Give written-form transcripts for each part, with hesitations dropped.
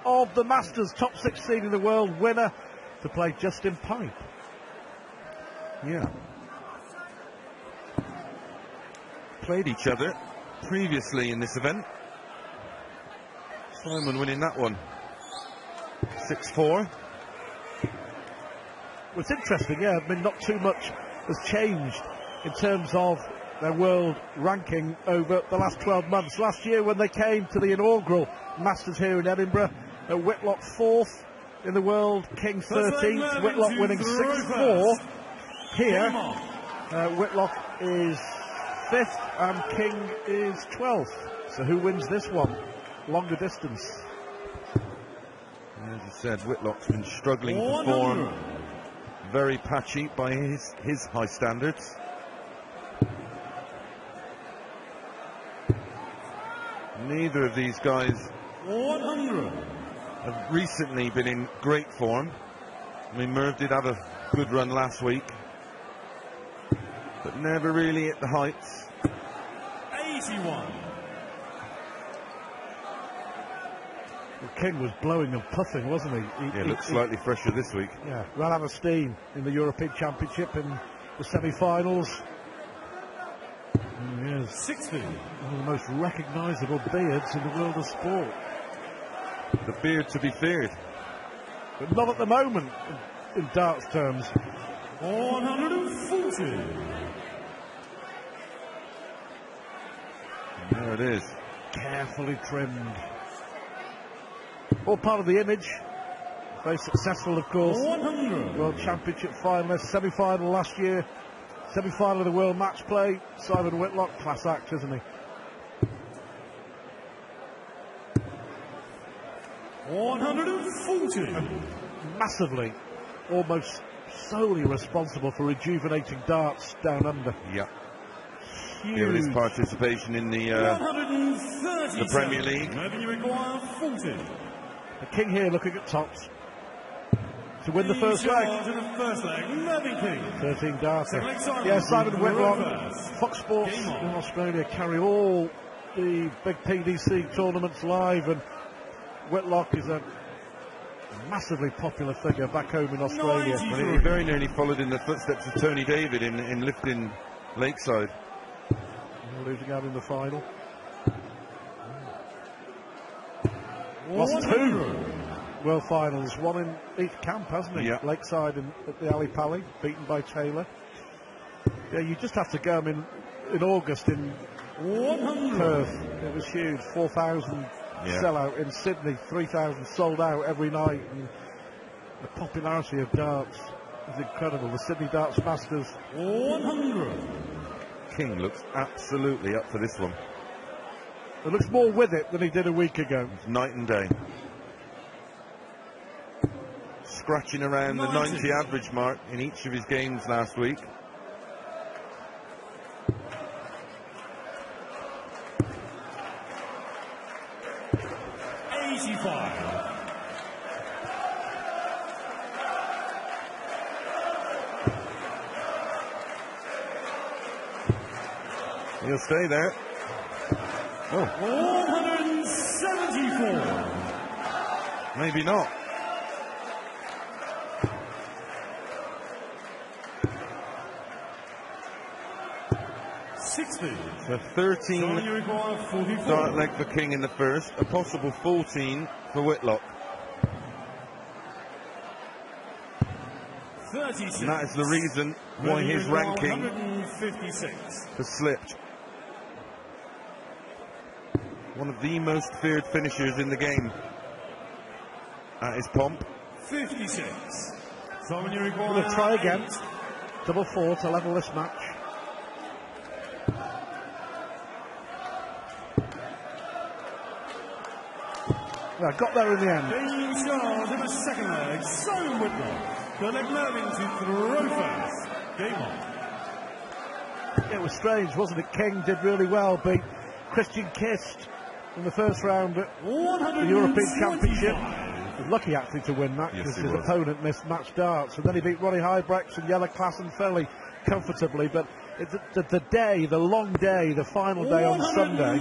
of the Masters, top 16 in the world, winner to play Justin Pipe. Yeah. Played each other previously in this event. Simon winning that one 6-4. Well, it's interesting, yeah. I mean, not too much has changed in terms of their world ranking over the last 12 months. Last year, when they came to the inaugural Masters here in Edinburgh, Whitlock 4th in the world, King 13th, Whitlock winning 6-4. Here, Whitlock is 5th and King is 12th. So who wins this one? Longer distance. As you said, Whitlock's been struggling for form. Very patchy by his high standards. Neither of these guys have recently been in great form. I mean, Merv did have a good run last week, but never really at the heights. 81. Well, King was blowing and puffing, wasn't he? He looked slightly fresher this week. Yeah, ran out of steam in the European Championship in the semi-finals. Yes, 60. One of the most recognisable beards in the world of sport. The beard to be feared. But not at the moment, in darts terms. 140. And there it is. Carefully trimmed. All part of the image. Very successful, of course. 100. World Championship finalist, semi-final last year. Semi-final of the World Match Play. Simon Whitlock, class act, isn't he? 140. And massively, almost solely responsible for rejuvenating darts down under. Yeah. Huge. Given his participation in the Premier League. You require 40. The King here looking at tops to win the first leg. To the first leg, Mervyn King. 13 darter. Second leg, Simon. Yeah, Simon Whitlock. Reverse. Fox Sports in Australia carry all the big PDC tournaments live, and Whitlock is a massively popular figure back home in Australia. Well, he very nearly followed in the footsteps of Tony David in lifting Lakeside. Losing out in the final. Lost 2 World Finals, one in each camp, hasn't he? Yeah. Lakeside and at the Ali Pali, beaten by Taylor. Yeah, you just have to go. I mean, in August in 100. Perth, it was huge. 4,000 sellout in Sydney, 3,000 sold out every night. And the popularity of darts is incredible. The Sydney Darts Masters. 100. King looks absolutely up for this one. It looks more with it than he did a week ago. It's night and day. Scratching around the 90 average mark in each of his games last week. He'll stay there. Oh. 174. Maybe not. So 13 dart leg for King in the first, a possible 14 for Whitlock. 36. And that is the reason why his ranking 156. has slipped. One of the most feared finishers in the game at his pomp. 56. So when you require We'll try again. Double 4 to level this match. Yeah, got there in the end. Being charged in the second leg, Simon Whitlock. The leg Mervyn to throw first. Game on. It was strange, wasn't it? King did really well, beat Christian Kist in the first round at the European Championship. He was lucky actually to win that because his opponent missed match darts. And then he beat Ronnie Hybrex and Jelle Klassen fairly comfortably. But the day, the long day, the final day on Sunday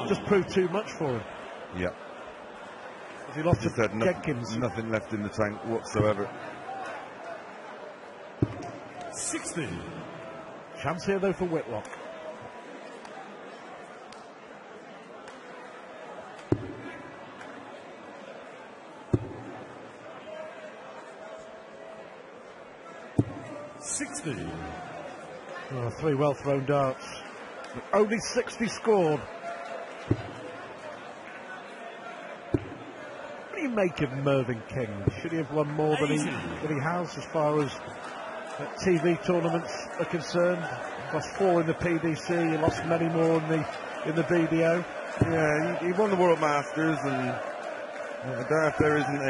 just proved too much for him. Yeah. He lost Just to had Jenkins. nothing left in the tank whatsoever. 60. Chance here though for Whitlock. Oh, 3 well thrown darts. But only 60 scored. What do you make of Mervyn King? Should he have won more than he has as far as TV tournaments are concerned? Lost 4 in the PDC, he lost many more in the BDO. Yeah, he won the World Masters, and I don't know if there isn't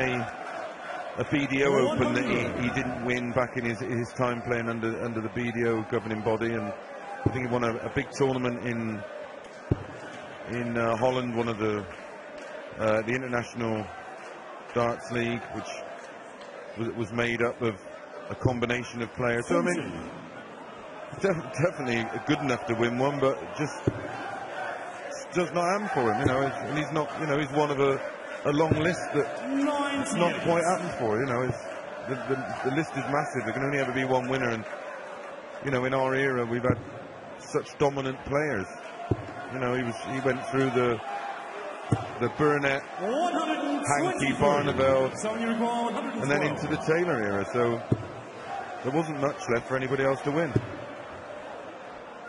a BDO Open that he didn't win back in his time playing under the BDO governing body, and I think he won a big tournament in Holland, one of the International Darts League, which was made up of a combination of players. So I mean, definitely good enough to win one, but just does not happen for him, you know. And he's not, you know, he's one of a long list that not quite happened for. You know, the list is massive. There can only ever be one winner, and you know, in our era, we've had such dominant players. You know, he went through the Burnett, Hankey, Barneveld, and then into the Taylor era. So there wasn't much left for anybody else to win.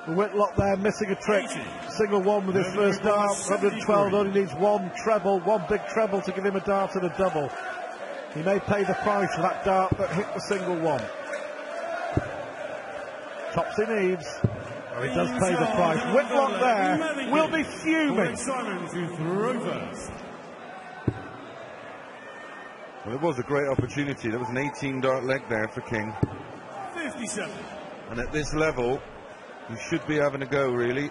Whitlock there missing a trick. Single one with his first dart. 112 only needs one treble, one big treble to give him a dart and a double. He may pay the price for that dart that hit the single one. Tops he needs. Oh, he does pay the price. Whitlock there will be fuming. Well, it was a great opportunity. There was an 18 dart leg there for King. 57. And at this level, he should be having a go, really.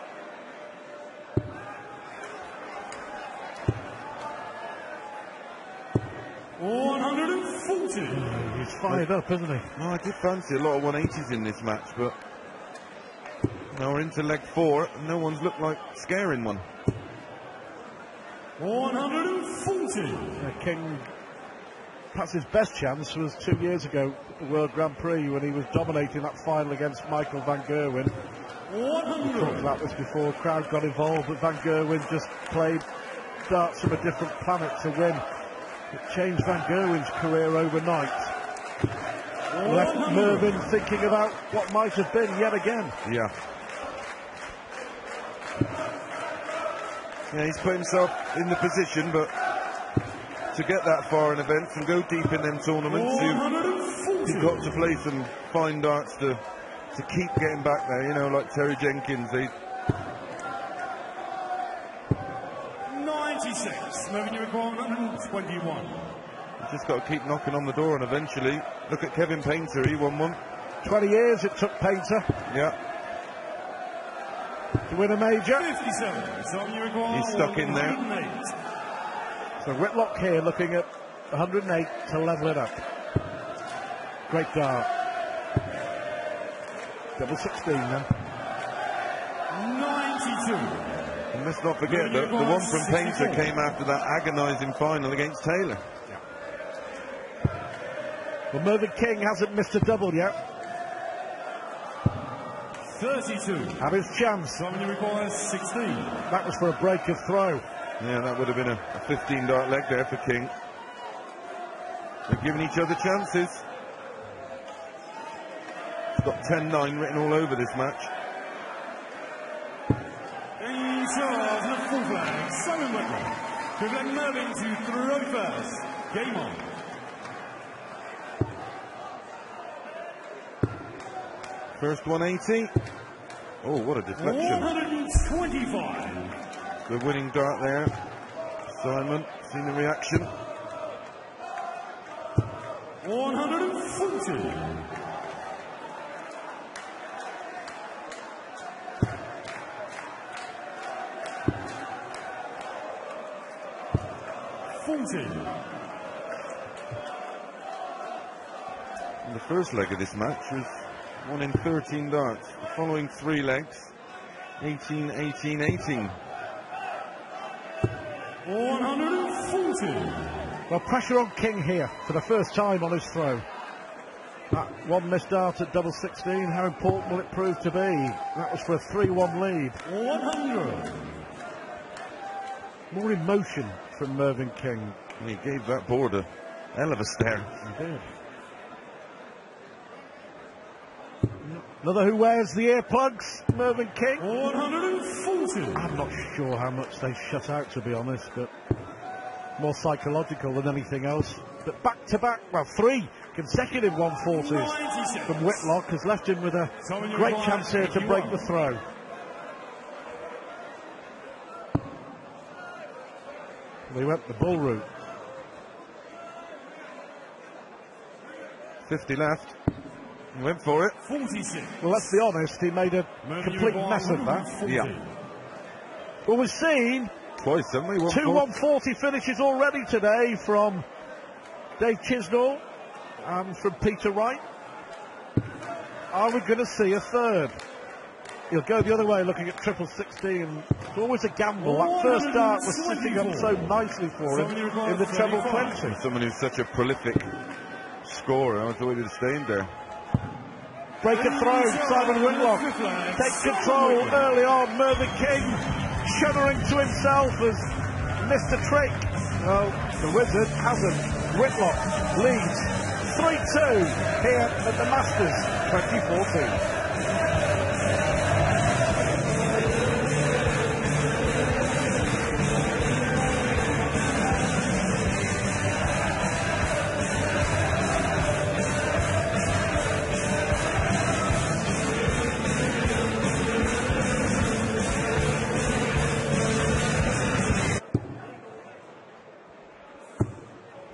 He's fired up, isn't he? No, I did fancy a lot of 180s in this match, but now we're into leg 4. No one's looked like scaring one. 140. King, perhaps his best chance was 2 years ago at the World Grand Prix when he was dominating that final against Michael van Gerwen. We talked about this before, crowd got involved, but Van Gerwen just played darts from a different planet to win. It changed Van Gerwen's career overnight. Left Mervyn thinking about what might have been yet again. Yeah. Yeah, he's put himself in the position, but to get that far in events and go deep in them tournaments, you've got to play some fine darts to keep getting back there, you know, like Terry Jenkins. 96, moving you require 121. You've just got to keep knocking on the door, and eventually, look at Kevin Painter, he won one. 20 years it took Painter. Yeah. To win a major. 57, so you require he's stuck in there. 108. So Whitlock here looking at 108 to level it up. Great dart. Double 16 then. 92. And let's not forget that the one from Painter came after that agonising final against Taylor. Well, Mervyn King hasn't missed a double yet. 32. Have his chance. Somebody requires 16. That was for a break of throw. Yeah, that would have been a 15 dart leg there for King. They're giving each other chances. He's got 10-9 written all over this match. In charge of the full flag, Simon Whitlock. Dribbling Mervyn to throw first. Game on. First 180. Oh, what a deflection. 125. The winning dart there. Simon, seen the reaction. 140. And the first leg of this match was 1 in 13 darts. The following 3 legs, 18, 18, 18. 140. Well, pressure on King here for the first time on his throw. That one missed dart at double 16. How important will it prove to be? That was for a 3-1 lead. 100. More emotion from Mervyn King. He gave that board a hell of a stare. He did. Another who wears the earplugs, Mervyn King. 140. I'm not sure how much they shut out, to be honest, but more psychological than anything else. But back-to-back, well, 3 consecutive 140s from Whitlock has left him with a great chance here to break the throw. They went the bull route. 50 left. He went for it. 46. Well, let's be honest, he made a complete mess of that. Yeah. Well, we've seen Twice, haven't we? 2 140 finishes already today from Dave Chisnall and from Peter Wright. Are we going to see a third? He'll go the other way looking at triple 16. It's always a gamble. That first dart was sitting up so nicely for him in the treble 20. Someone who's such a prolific scorer, I thought he'd have stayed there. Break a throw, Simon Whitlock takes control early on. Mervyn King shuddering to himself as missed a trick. Well, the Wizard hasn't. Whitlock leads 3-2 here at the Masters 2014.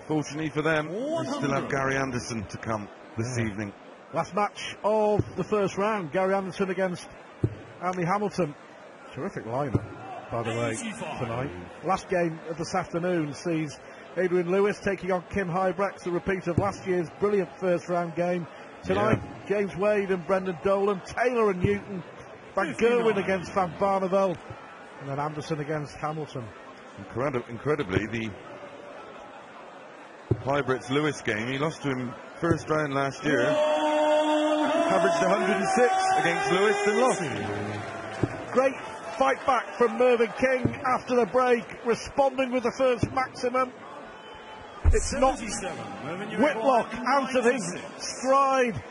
Fortunately for them, we still have Gary Anderson to come this evening. Last match of the first round, Gary Anderson against Andy Hamilton. Terrific lineup, by the way, tonight. Last game of this afternoon sees Adrian Lewis taking on Kim Hybrex, a repeat of last year's brilliant first round game. Tonight, James Wade and Brendan Dolan, Taylor and Newton, Van Gerwen against Van Barneveld, and then Anderson against Hamilton. Incredibly, the Hybrex-Lewis game, he lost to him first round last year. Averaged 106 against Lewis and lost. Great fight back from Mervyn King after the break, responding with the first maximum. It's not Whitlock out of his stride.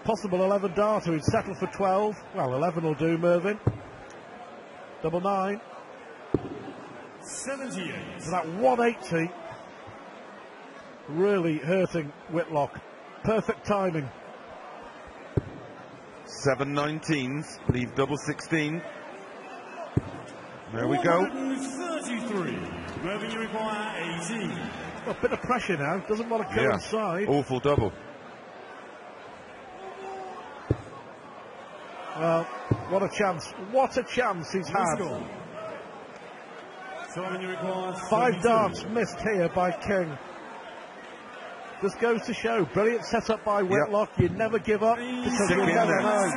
Possible 11 darter, he'd settle for 12. Well, 11 will do, Mervyn. Double 9. 78. So that 180 really hurting Whitlock. Perfect timing. 7 19s, leave double 16. There we go. 33. Mervyn, you require 18. A bit of pressure now, doesn't want to go inside. Awful double. Well, what a chance. What a chance he's had. Simon, you require 5 darts missed here by King. Just goes to show, brilliant setup by Whitlock. You never give up because you never know.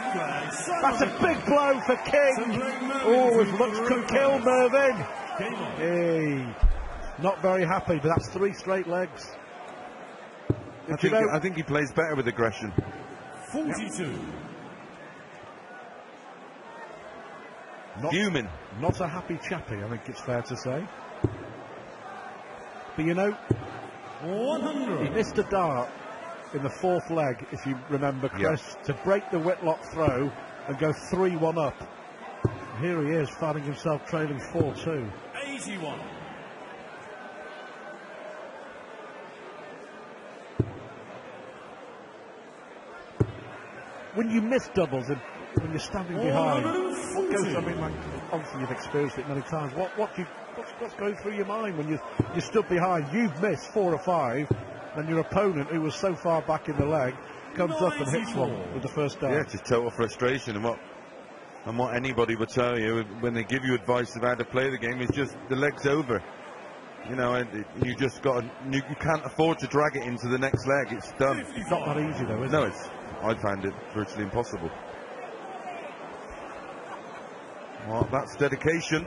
That's a big blow for King. Oh, his looks could kill Mervyn. Hey, not very happy, but that's 3 straight legs. I think he plays better with aggression. 42. Human. Not a happy chappy, I think it's fair to say. But you know, 100. he missed a dart in the 4th leg, if you remember, Chris, to break the Whitlock throw and go 3-1 up. And here he is, finding himself trailing 4-2. 81. When you miss doubles, and when you're standing behind, what goes? I mean, like, obviously you've experienced it many times. What's going through your mind when you stood behind? You've missed 4 or 5, and your opponent, who was so far back in the leg, comes up and hits one with the first dart. Yeah, it's just total frustration, and what anybody would tell you when they give you advice of how to play the game is just the leg's over. You know, you just you can't afford to drag it into the next leg. It's done. It's not that easy though, is it? No, I found it virtually impossible. Well, that's dedication.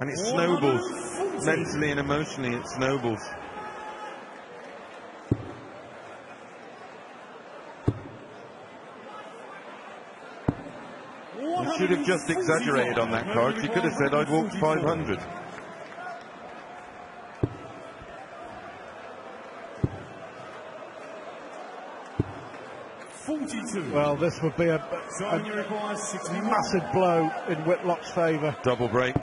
And it snowballs. Mentally and emotionally, it snowballs. You should have just exaggerated on that card. You could have said I'd walked 500. Well, this would be a massive blow in Whitlock's favour. Double break.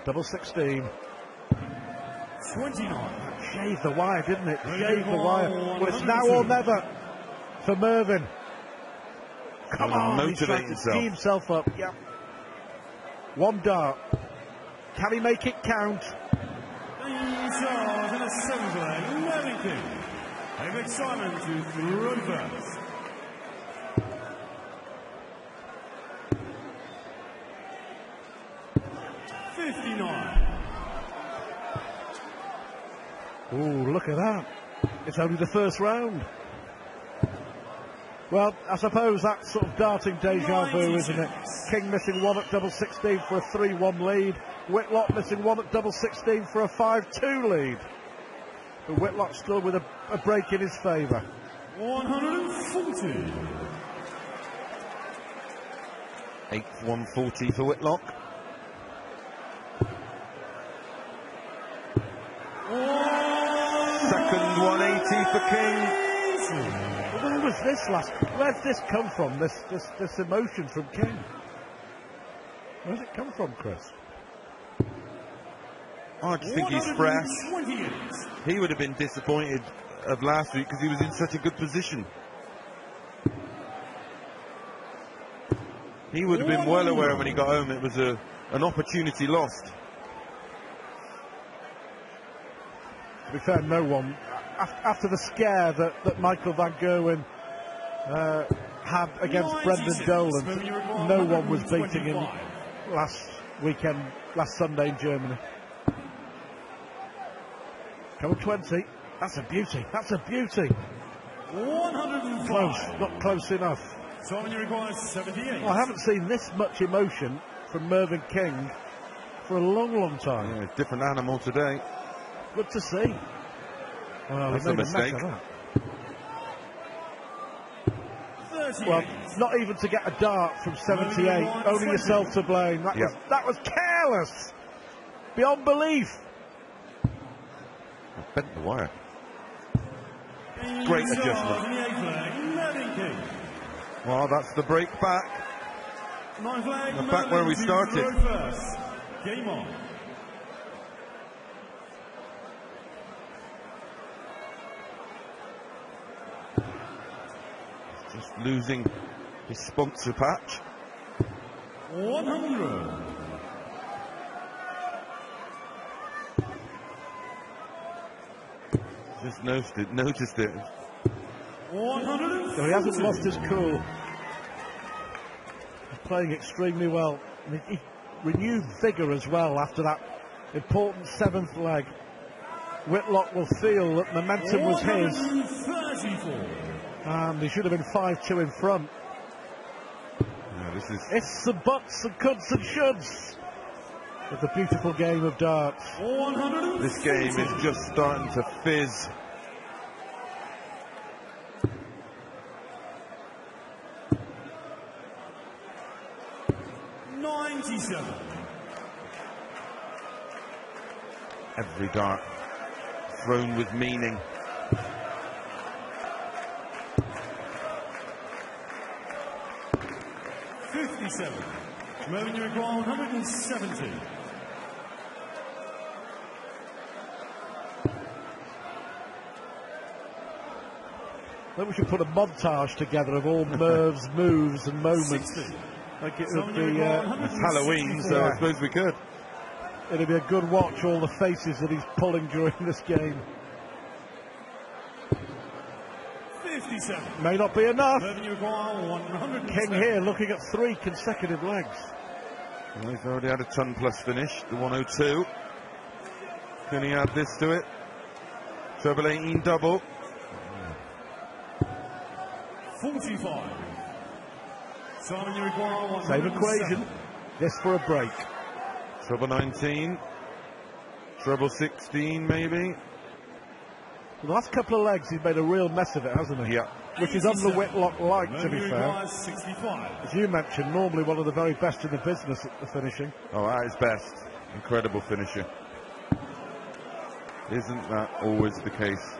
Double 16. 29. Shaved the wire, didn't it? Shaved the wire. Well, it's now or never for Mervyn. Come on, he's trying to tee himself up. Yep. One dart. Can he make it count? In charge in a 7th leg, Mervyn King. David Simon to throw first. Oh, look at that. It's only the first round. Well, I suppose that's sort of darting deja vu, isn't it? King missing one at double 16 for a 3-1 lead. Whitlock missing one at double 16 for a 5-2 lead. But Whitlock still with a break in his favour. 140. 8th 140 for Whitlock. Second 180 for King. Where was this where's this come from, this emotion from King? Where's it come from, Chris? I just think he's fresh. He would have been disappointed of last week because he was in such a good position. He would have been well aware when he got home it was an opportunity lost. To be fair, no one, after the scare that Michael Van Gerwen had against Brendan Dolan, no one was beating him last Sunday in Germany. Come on, 20. That's a beauty. That's a beauty. 105. Close, not close enough. So you require 78. Well, I haven't seen this much emotion from Mervyn King for a long, long time. Yeah, different animal today. Good to see. Well, that's a mistake. Well, not even to get a dart from 78. Only yourself to blame. That was careless. Beyond belief. Bent the wire. Great adjustment. Well, that's the break back. Back where we started. Game on. Just losing his sponsor patch. 100. Just noticed it. 100. So he hasn't lost his cool. He's playing extremely well. He renewed vigour as well after that important 7th leg. Whitlock will feel that momentum was his. And he should have been 5-2 in front. Yeah, this is... It's the buts and coulds and shoulds of the beautiful game of darts. This game is just starting to fizz. Every dart thrown with meaning. Moment you require 170. I think we should put a montage together of all Merv's moves and moments. Like it would be it's Halloween, so I suppose we could. It'd be a good watch, all the faces that he's pulling during this game. 57. May not be enough. King here looking at 3 consecutive legs. Well, he's already had a ton plus finish, the 102. Can he add this to it? Treble 18 double. 45. Simon, you require Same equation. This for a break. Treble 19. Treble 16, maybe. The last couple of legs, he's made a real mess of it, hasn't he? Yeah. Which is on the Whitlock like, to be fair. 65. As you mentioned, normally one of the very best in the business at the finishing. Oh, at his best. Incredible finisher. Isn't that always the case?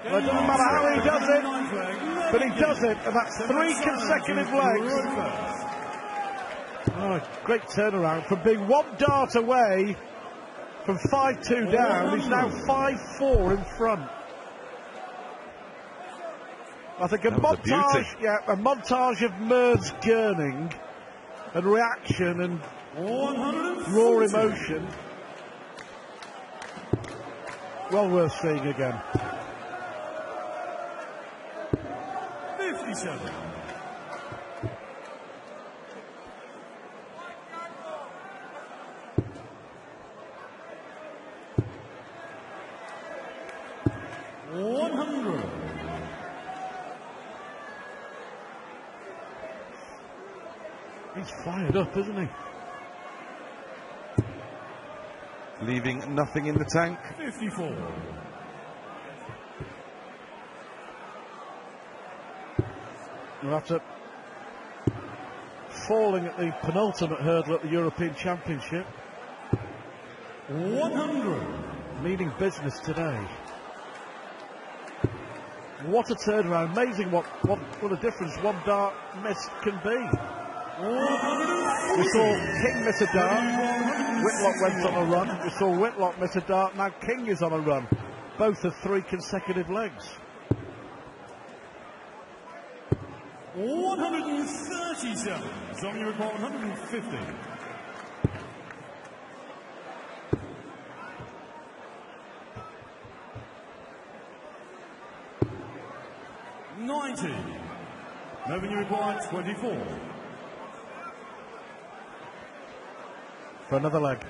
Well, it doesn't matter how he does it, but he does it, and that's 3 consecutive legs. Oh, great turnaround from being 1 dart away from 5-2 down. He's now 5-4 in front. I think a montage of Merv's gurning and reaction and raw emotion. Well worth seeing again. 57. He's fired up, isn't he? Leaving nothing in the tank. 54. Well, after falling at the penultimate hurdle at the European Championship, 100. meaning business today. What a turnaround. Amazing what a difference 1 dart miss can be. We saw King miss a dart, Whitlock went on a run. We saw Whitlock miss a dart, now King is on a run. Both of 3 consecutive legs. 137. Zombie report 150. Revenue required 24. For another leg.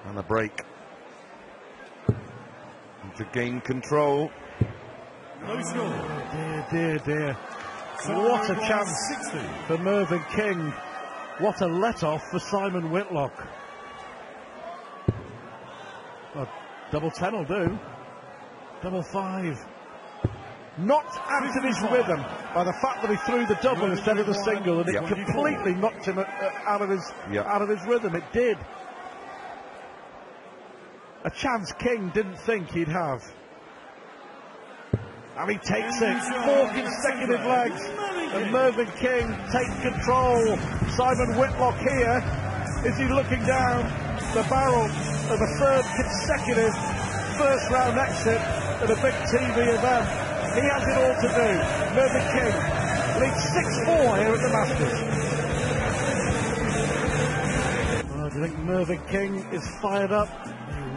And a break. And to gain control. No score. Dear, dear, dear. What a chance 60. for Mervyn King. What a let-off for Simon Whitlock. Well, double 10 will do. Double 5. Knocked out of his rhythm by the fact that he threw the double instead of the single, and it completely knocked him out of his rhythm. It did. A chance King didn't think he'd have. And he takes it. 4 consecutive legs. And Mervyn King takes control. Simon Whitlock here. Is he looking down the barrel of a 3rd consecutive first round exit at a big TV event? He has it all to do. Mervyn King leads 6-4 here at the Masters. Oh, do you think Mervyn King is fired up?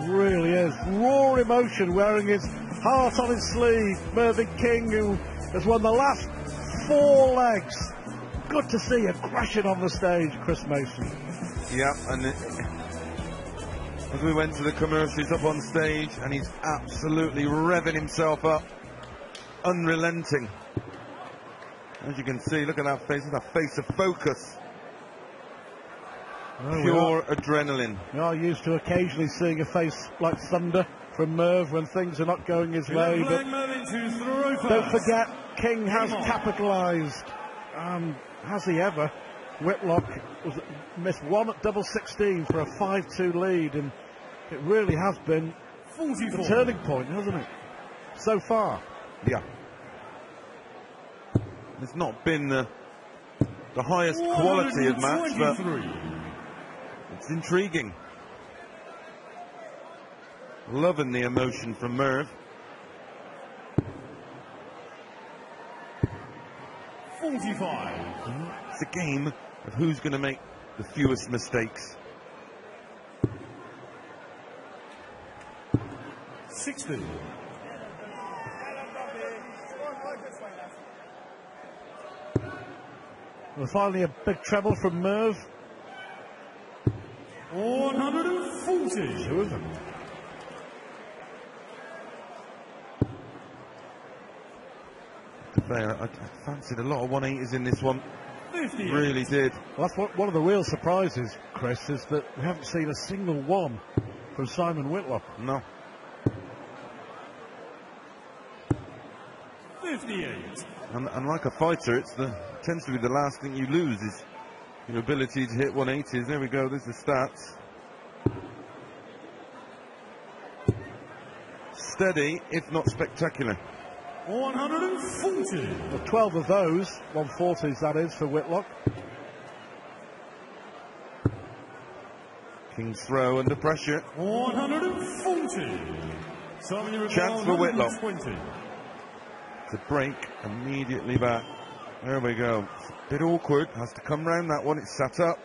He really is. Raw emotion, wearing his heart on his sleeve. Mervyn King, who has won the last 4 legs. Good to see aggression on the stage, Chris Mason. Yeah, and as we went to the commercials up on stage, and he's absolutely revving himself up. Unrelenting. As you can see, look at that face. It's a face of focus. Well, pure adrenaline. We are used to occasionally seeing a face like thunder from Merv when things are not going his way, but don't forget, King has capitalised. Has he ever? Whitlock missed 1 at double 16 for a 5-2 lead, and it really has been the turning point, hasn't it? So far. Yeah. It's not been the highest quality of match, but it's intriguing. Loving the emotion from Merv. 45. It's a game of who's going to make the fewest mistakes. 60. Well, finally a big treble from Merv. 140. 2 of them. fair, I fancied a lot of 180s in this one. 58. Really did. Well, that's one of the real surprises, Chris, is that we haven't seen a single one from Simon Whitlock. No. 58. And like a fighter, tends to be the last thing you lose is your ability to hit 180s. There we go, there's the stats. Steady, if not spectacular. 140. Well, 12 of those, 140s that is, for Whitlock. King's throw under pressure. 140. Chance for Whitlock. 120. To break immediately back. There we go. It's a bit awkward, has to come round that one, it's sat up.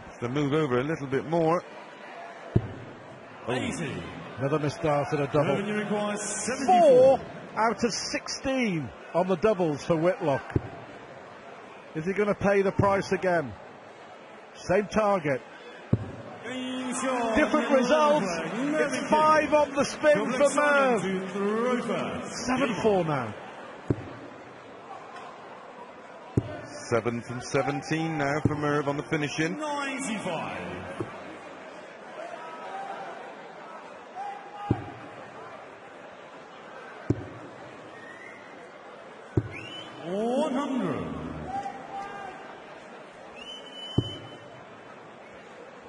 Has to move over a little bit more. 80. Another misstart at a double. Revenue requires 74. 4 out of 16 on the doubles for Whitlock. Is he going to pay the price again? Same target. Different results. It's 5 on the spin for Merv. 7-4 now. 7 from 17 now for Merv on the finishing. 95. 100.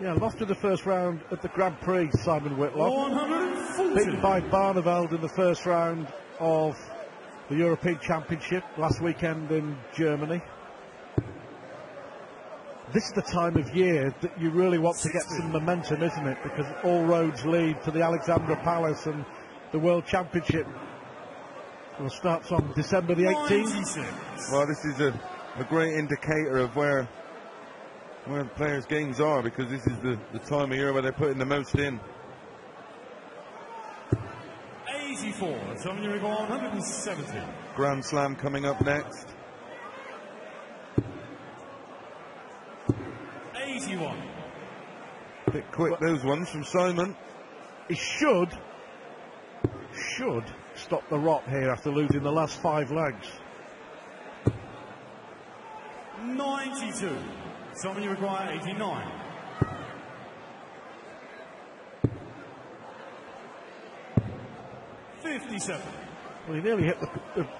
Yeah, lost in the first round at the Grand Prix, Simon Whitlock. 140. Beaten by Barneveld in the first round of the European Championship last weekend in Germany. This is the time of year that you really want to get some momentum, isn't it? Because all roads lead to the Alexandra Palace and the World Championship. Well, starts on December the 18th. 96. Well, this is a great indicator of where the players' games are, because this is the time of year where they're putting the most in. 84. Somebody record 170. Grand Slam coming up next. 81. Bit quick, those ones from Simon. He should stop the rot here after losing the last 5 legs. 92. Somebody require 89. 57. Well, he nearly hit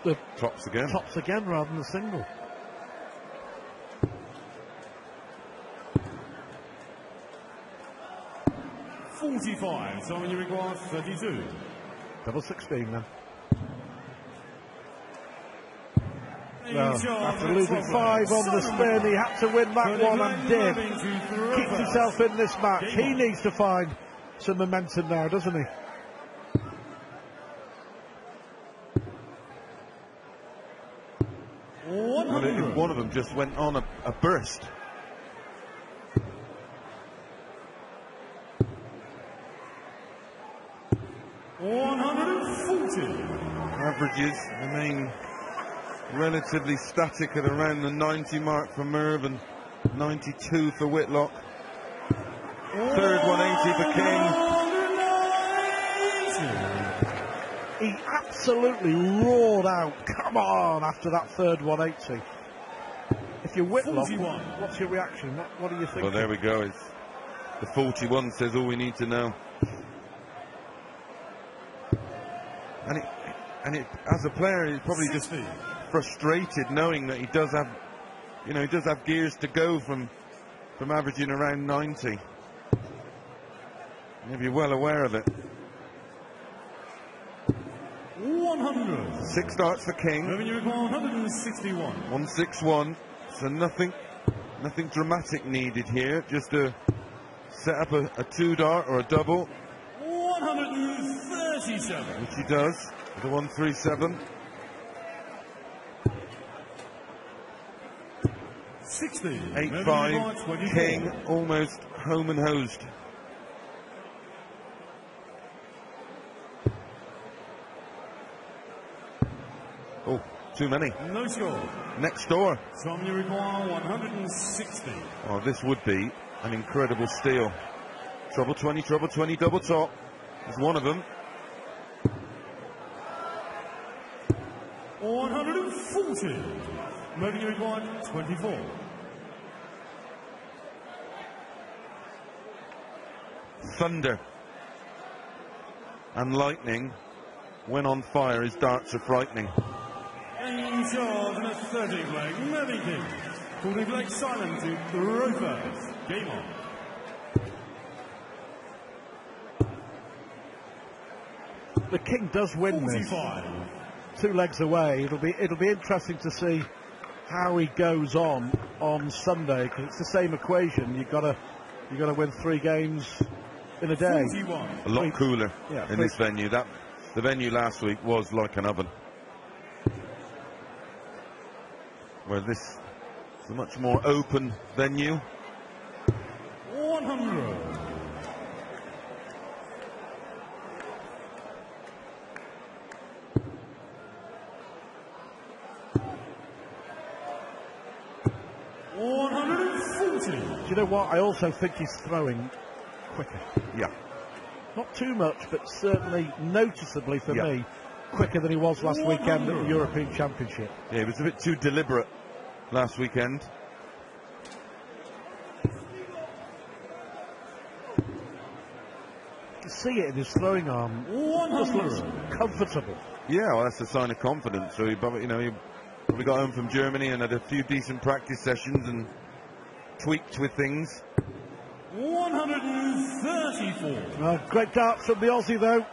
the Tops again. tops again rather than the single. 45. Somebody require 32. Double 16 then. Well, after losing 5 on the spin, he had to win that one and did. Keeps himself in this match. He needs to find some momentum now, doesn't he? One of them just went on a burst. Averages remain relatively static at around the 90 mark for Merv and 92 for Whitlock. Third 180 for King. He absolutely roared out, come on, after that third 180. If you're Whitlock, what's your reaction? What do you think? Well, there we go. It's the 41 says all we need to know. And it, as a player, he's probably just frustrated knowing that he does have gears to go from averaging around 90. You'll be well aware of it. 100. 6 starts for King. Revenue required 161. 161. So nothing dramatic needed here. Just to set up a 2-dart or a double. 137. Which he does. The 137. 60. 8-5. King almost home and hosed. Oh, too many. No score. Next door. Somebody require 160. Oh, this would be an incredible steal. Treble 20, double top. There's one of them. sorted. Moving required 24. Thunder and lightning, when on fire, his darts are frightening. In charge and a 30 flag, Mervyn King. 40 flag silent to throw first. Game on. The King does win 45. this. 2 legs away. It'll be interesting to see how he goes on Sunday, because it's the same equation. You've got to win 3 games in a day. 41. A lot cooler Yeah, in this venue. The venue last week was like an oven, where this is a much more open venue. 100. Do you know what? I also think he's throwing quicker. Yeah. Not too much, but certainly noticeably for Yeah. me, quicker than he was last weekend at the European Championship. Yeah, he was a bit too deliberate last weekend. You can see it in his throwing arm. Just looks comfortable. Yeah, well, that's a sign of confidence. So he probably got home from Germany and had a few decent practice sessions and tweaked with things. 134. Great darts from the Aussie, though.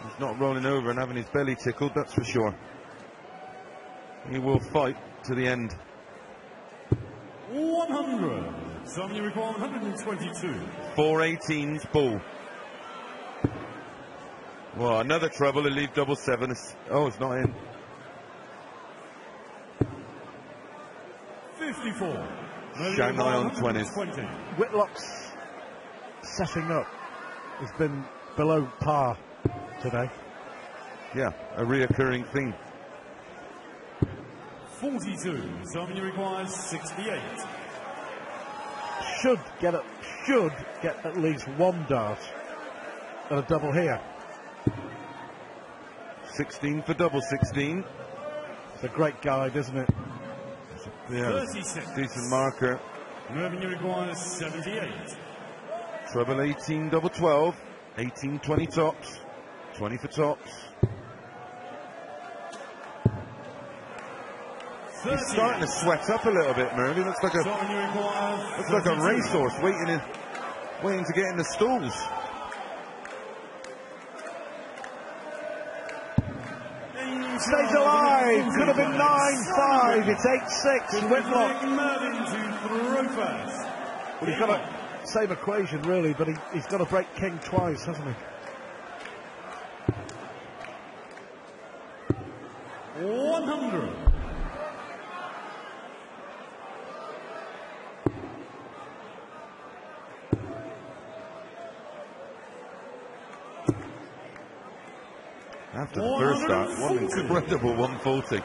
He's not rolling over and having his belly tickled, that's for sure. He will fight to the end. 100. Some you require 122. 418's ball. Well, another trouble to leave double 7. Oh, it's not in. 54. Shanghai on 20s. Whitlock's setting up has been below par today. Yeah, a reoccurring thing. 42. Some you require 68. Should get at least 1 dart and a double here. 16 for double 16. It's a great guide, isn't it? Yeah, 36. decent marker. Mervyn you require 78. Treble 18, double 12. 18, 20 tops. 20 for tops. He's starting to sweat up a little bit, Mervyn. Looks like a racehorse waiting to get in the stalls. Stays alive. Could have been 9-5. It's 8-6. Whitlock. Well, he's got a same equation really, but he's got to break King twice, hasn't he? 100. After the first start, one incredible 140.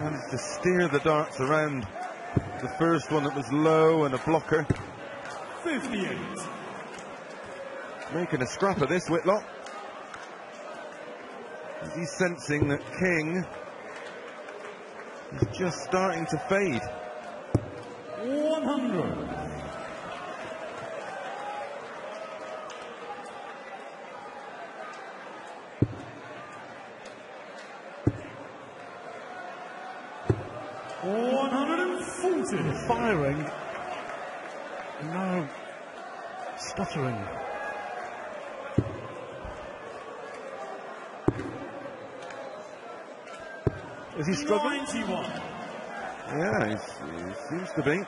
Managed to steer the darts around the first one that was low and a blocker. 58. Making a scrap of this, Whitlock. He's sensing that King is just starting to fade. 100. Firing, no stuttering. Is he struggling? 91. Yeah, he seems to be.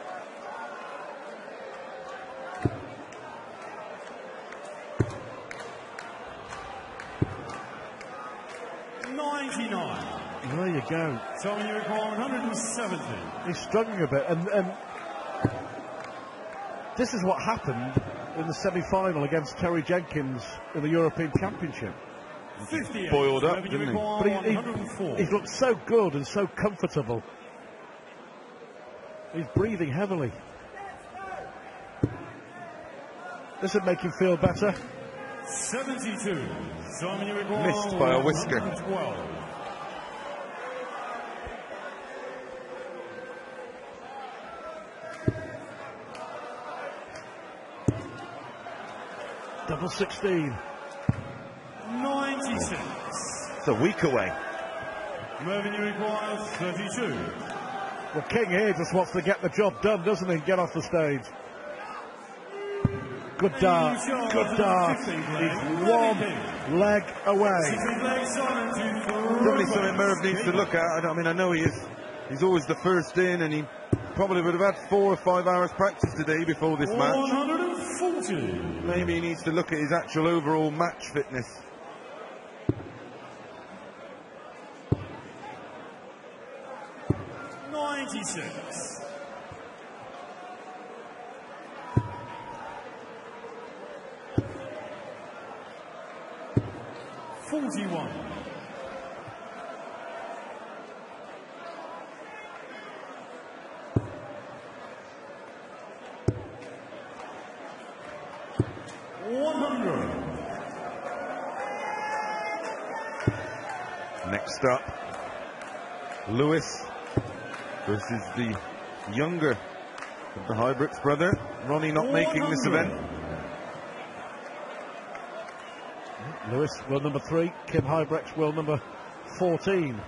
There you go. So you require 170. He's struggling a bit, and this is what happened in the semi-final against Terry Jenkins in the European Championship. 58. Boiled up, didn't he? But he's looked so good and so comfortable. He's breathing heavily. This would make him feel better. 72. So you require Missed by a whisker. 112. Double 16. 96. It's a week away. Mervyn, you require 32. Well, King here just wants to get the job done, doesn't he? Get off the stage. Good dart. Good dart. He's one leg away. Probably something Merv needs to look at. I mean, I know he's always the first in, and he probably would have had 4 or 5 hours practice today before this match. 140. Maybe he needs to look at his actual overall match fitness. $96. $41. $100. Next up, Lewis versus the younger of the Hybricks brother. Ronnie not making this event. Lewis, world number 3. Kim Hybrex, world number 14.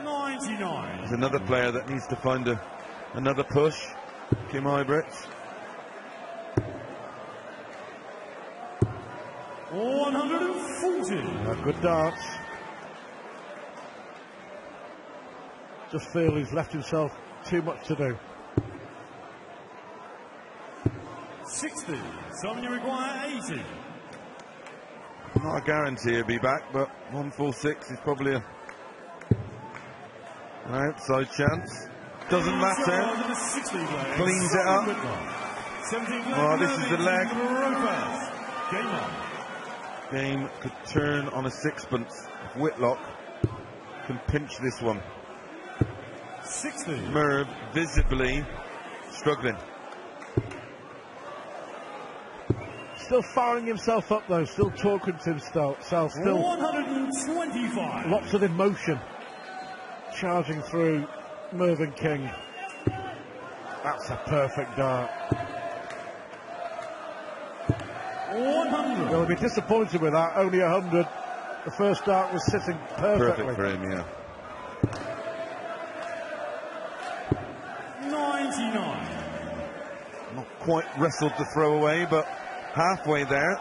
99. There's another player that needs to find another push. Kim Hybrex. 140. Good dance. Just feel he's left himself too much to do. 60. Some you require 80. Not a guarantee he'll be back, but 146 is probably an outside chance. Doesn't matter. Cleans it up. Oh, this is the leg. Game on. Game could turn on a sixpence if Whitlock can pinch this one. 60. Merv visibly struggling. Still firing himself up though, still talking to himself, still 125. lots of emotion charging through Mervyn King. That's a perfect dart. 100. They'll be disappointed with that, only 100. The first dart was sitting perfectly. Perfect for him, yeah. 99. Not quite wrestled the throw away, but halfway there.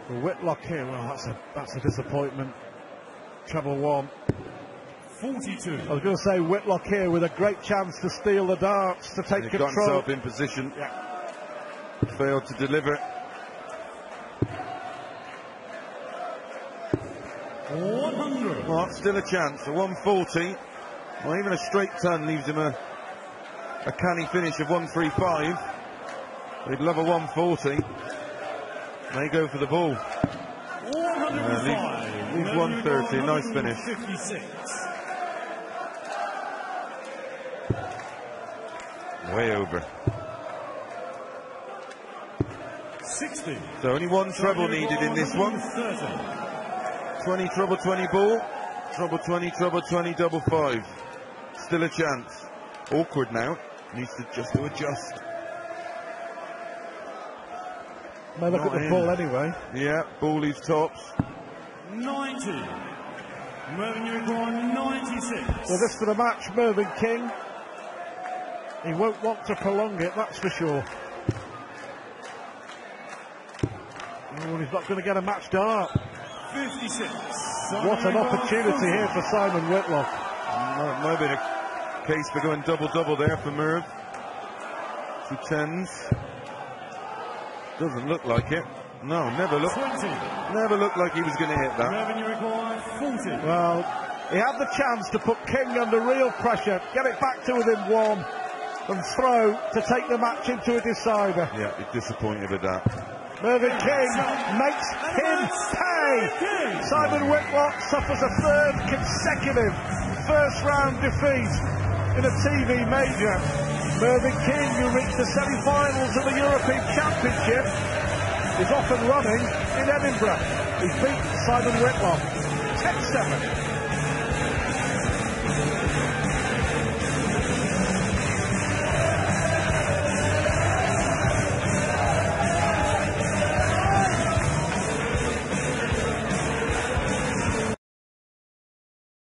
Well, Whitlock here, well, that's a disappointment. Treble 1. 42. I was going to say Whitlock here with a great chance to steal the darts, to take control. Got himself in position. Yeah. Failed to deliver. 100. Well, still a chance. A 140. Well, even a straight ton leaves him a canny finish of 135. They'd love a 140. They go for the ball. 105. Leaves 130. Nice finish. 56. Way over. 60. So only one treble needed in this one. 20 treble 20 ball. Treble 20, treble 20, double 5. Still a chance. Awkward now. Needs to just to adjust. May look at the ball anyway. Yeah, ball leaves tops. 90. Mervyn, you require 96. So this for the match, Mervyn King. He won't want to prolong it, that's for sure. Oh, he's not going to get a match dart. 56. What an opportunity here for Simon Whitlock. Might be a case for going double-double there for Merv. 2 tens. Doesn't look like it. No, never looked like he was going to hit that. Mervyn, you require 40. Well, he had the chance to put King under real pressure, get it back to within 1, and throw to take the match into a decider. Yeah, he's disappointed with that. Mervyn King makes him pay. Simon Whitlock suffers a third consecutive first-round defeat in a TV major. Mervyn King, who reached the semi-finals of the European Championship, is off and running in Edinburgh. He's beat Simon Whitlock 10-7.